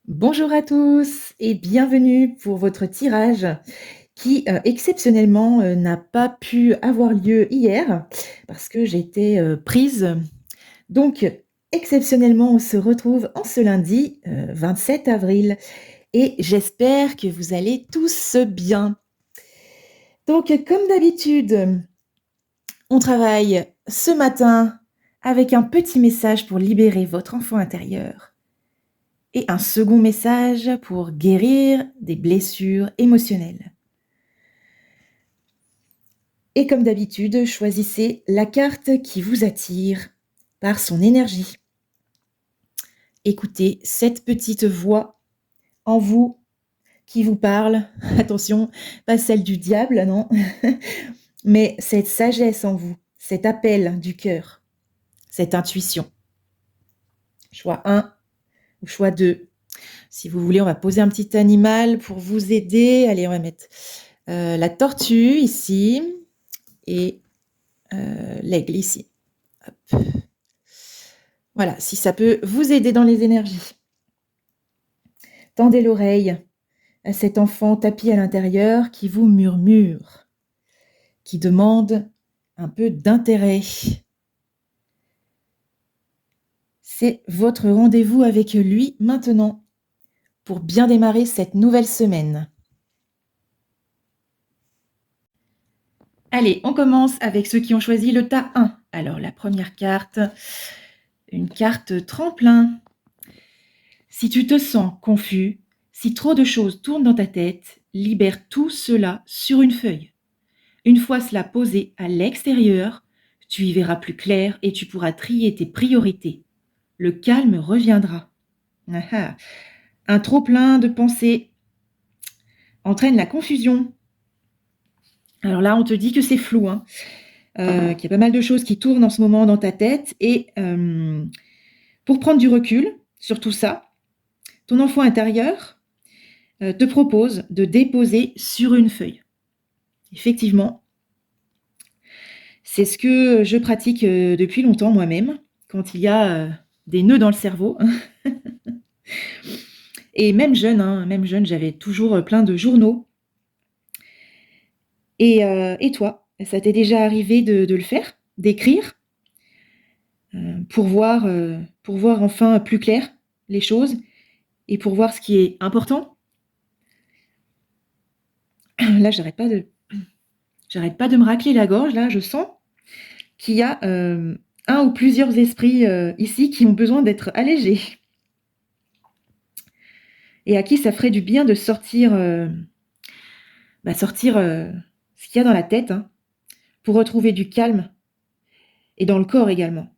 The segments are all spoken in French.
Bonjour à tous et bienvenue pour votre tirage qui, exceptionnellement, n'a pas pu avoir lieu hier parce que j'étais, prise. Donc exceptionnellement, on se retrouve en ce lundi, 27 avril et j'espère que vous allez tous bien. Donc comme d'habitude, on travaille ce matin avec un petit message pour libérer votre enfant intérieur. Et un second message pour guérir des blessures émotionnelles. Et comme d'habitude, choisissez la carte qui vous attire par son énergie. Écoutez cette petite voix en vous qui vous parle. Attention, pas celle du diable, non, mais cette sagesse en vous, cet appel du cœur, cette intuition. Choix 1 ou choix 2. Si vous voulez, on va poser un petit animal pour vous aider. Allez, on va mettre la tortue ici et l'aigle ici. Hop. Voilà, si ça peut vous aider dans les énergies. Tendez l'oreille à cet enfant tapi à l'intérieur qui vous murmure, qui demande un peu d'intérêt. C'est votre rendez-vous avec lui maintenant pour bien démarrer cette nouvelle semaine. Allez, on commence avec ceux qui ont choisi le tas 1. Alors, la première carte, une carte tremplin. Si tu te sens confus, si trop de choses tournent dans ta tête, libère tout cela sur une feuille. Une fois cela posé à l'extérieur, tu y verras plus clair et tu pourras trier tes priorités. Le calme reviendra. Un trop-plein de pensées entraîne la confusion. Alors là, on te dit que c'est flou, qu'il y a pas mal de choses qui tournent en ce moment dans ta tête. Et pour prendre du recul sur tout ça, ton enfant intérieur te propose de déposer sur une feuille. Effectivement, c'est ce que je pratique depuis longtemps moi-même, quand il y a des nœuds dans le cerveau. Et même jeune, j'avais toujours plein de journaux. Et toi, ça t'est déjà arrivé de le faire, d'écrire, pour voir enfin plus clair les choses et pour voir ce qui est important? Là, j'arrête pas de me racler la gorge, là, je sens qu'il y a un ou plusieurs esprits ici qui ont besoin d'être allégés. Et à qui ça ferait du bien de sortir ce qu'il y a dans la tête, pour retrouver du calme et dans le corps également.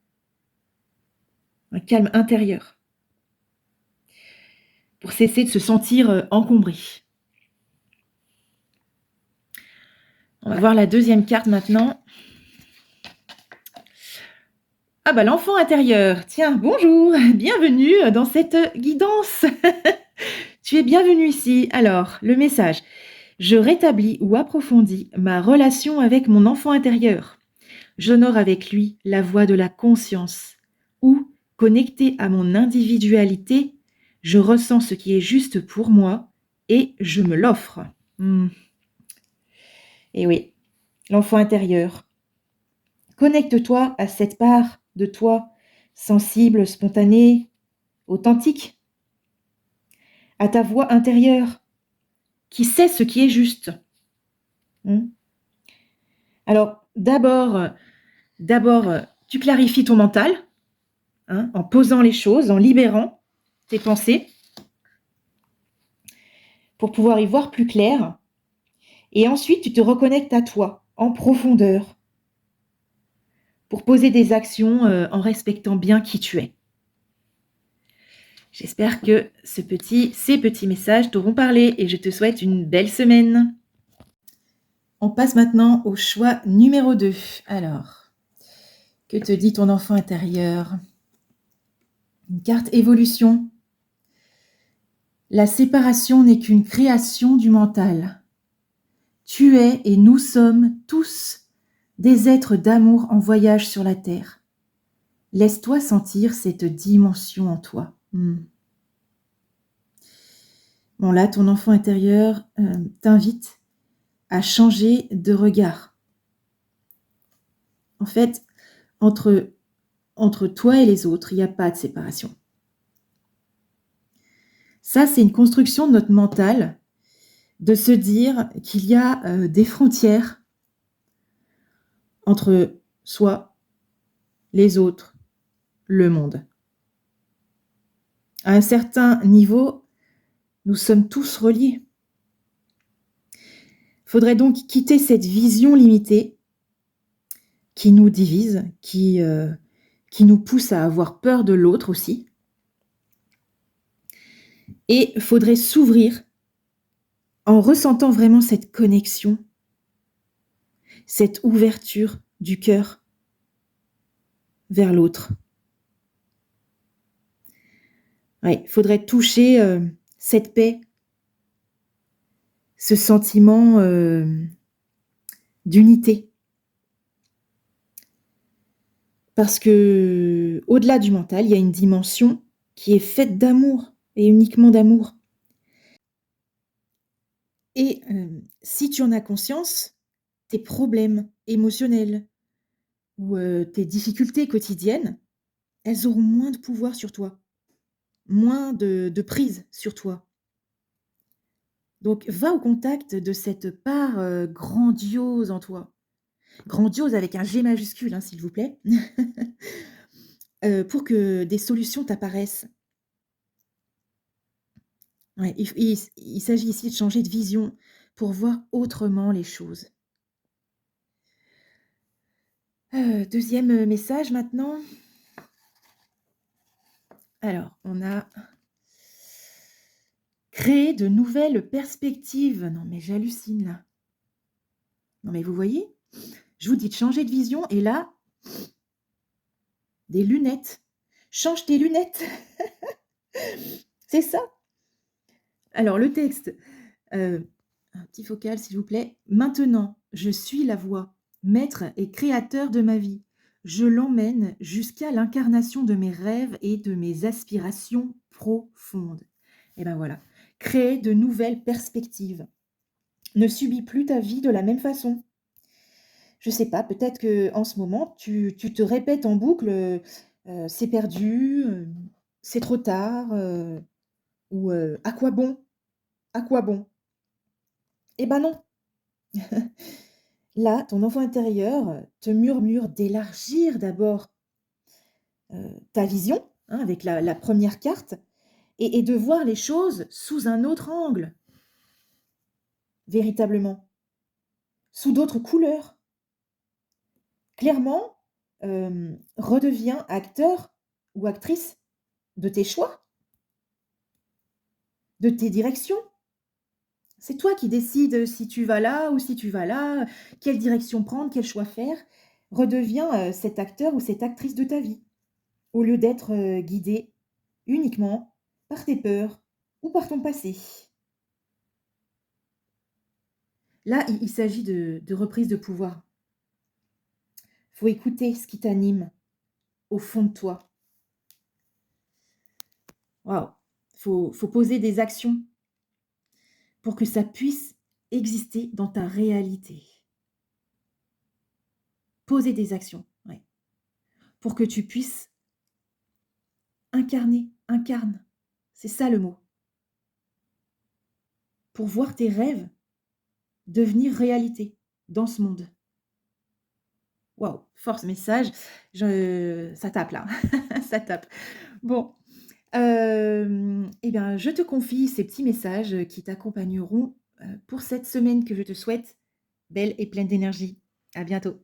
Un calme intérieur. Pour cesser de se sentir encombré. On va voir la deuxième carte maintenant. Ah bah l'enfant intérieur. Tiens, bonjour, bienvenue dans cette guidance. Tu es bienvenue ici. Alors, le message. Je rétablis ou approfondis ma relation avec mon enfant intérieur. J'honore avec lui la voie de la conscience. Ou, connecté à mon individualité, je ressens ce qui est juste pour moi et je me l'offre. Et oui, l'enfant intérieur. Connecte-toi à cette part de toi, sensible, spontanée, authentique, à ta voix intérieure, qui sait ce qui est juste. Alors, d'abord, tu clarifies ton mental, en posant les choses, en libérant tes pensées, pour pouvoir y voir plus clair. Et ensuite, tu te reconnectes à toi, en profondeur, pour poser des actions en respectant bien qui tu es. J'espère que ces petits messages t'auront parlé et je te souhaite une belle semaine. On passe maintenant au choix numéro 2. Alors, que te dit ton enfant intérieur? Une carte évolution. La séparation n'est qu'une création du mental. Tu es et nous sommes tous des êtres d'amour en voyage sur la terre. Laisse-toi sentir cette dimension en toi. Bon là, ton enfant intérieur, t'invite à changer de regard. En fait, entre entre toi et les autres, il y a pas de séparation. Ça, c'est une construction de notre mental, de se dire qu'il y a, des frontières entre soi, les autres, le monde. À un certain niveau, nous sommes tous reliés. Faudrait donc quitter cette vision limitée qui nous divise, qui nous pousse à avoir peur de l'autre aussi et faudrait s'ouvrir en ressentant vraiment cette connexion, cette ouverture du cœur vers l'autre. Ouais, faudrait toucher, cette paix, ce sentiment, d'unité. Parce qu'au-delà du mental, il y a une dimension qui est faite d'amour et uniquement d'amour. Et si tu en as conscience, tes problèmes émotionnels ou tes difficultés quotidiennes, elles auront moins de pouvoir sur toi, moins de prise sur toi. Donc va au contact de cette part, grandiose en toi. Grandiose avec un G majuscule, hein, s'il vous plaît, pour que des solutions t'apparaissent. Ouais, il s'agit ici de changer de vision pour voir autrement les choses. 2e message maintenant. Alors, on a créer de nouvelles perspectives. Non mais j'hallucine là. Non mais vous voyez? Je vous dis de changer de vision et là, des lunettes. Change tes lunettes. C'est ça. Alors le texte, un petit focal s'il vous plaît. Maintenant, je suis la voix, maître et créateur de ma vie. Je l'emmène jusqu'à l'incarnation de mes rêves et de mes aspirations profondes. Et ben voilà, créer de nouvelles perspectives. Ne subis plus ta vie de la même façon. Je sais pas, peut-être qu'en ce moment, tu te répètes en boucle, «C'est perdu», «C'est trop tard», ou «À quoi bon? À quoi bon?» Eh ben non! Là, ton enfant intérieur, te murmure d'élargir d'abord, ta vision, hein, avec la 1re carte et de voir les choses sous un autre angle, véritablement, sous d'autres couleurs. Clairement, redeviens acteur ou actrice de tes choix, de tes directions. C'est toi qui décides si tu vas là ou si tu vas là, quelle direction prendre, quel choix faire. Redeviens, cet acteur ou cette actrice de ta vie, au lieu d'être, guidé uniquement par tes peurs ou par ton passé. Là, il s'agit de reprise de pouvoir. Faut écouter ce qui t'anime au fond de toi. Waouh! Faut poser des actions pour que ça puisse exister dans ta réalité. Poser des actions, ouais, pour que tu puisses incarne, c'est ça le mot. Pour voir tes rêves devenir réalité dans ce monde. Waouh, force message, je ça tape là, ça tape. Bon, et bien, je te confie ces petits messages, qui t'accompagneront, pour cette semaine que je te souhaite belle et pleine d'énergie. À bientôt.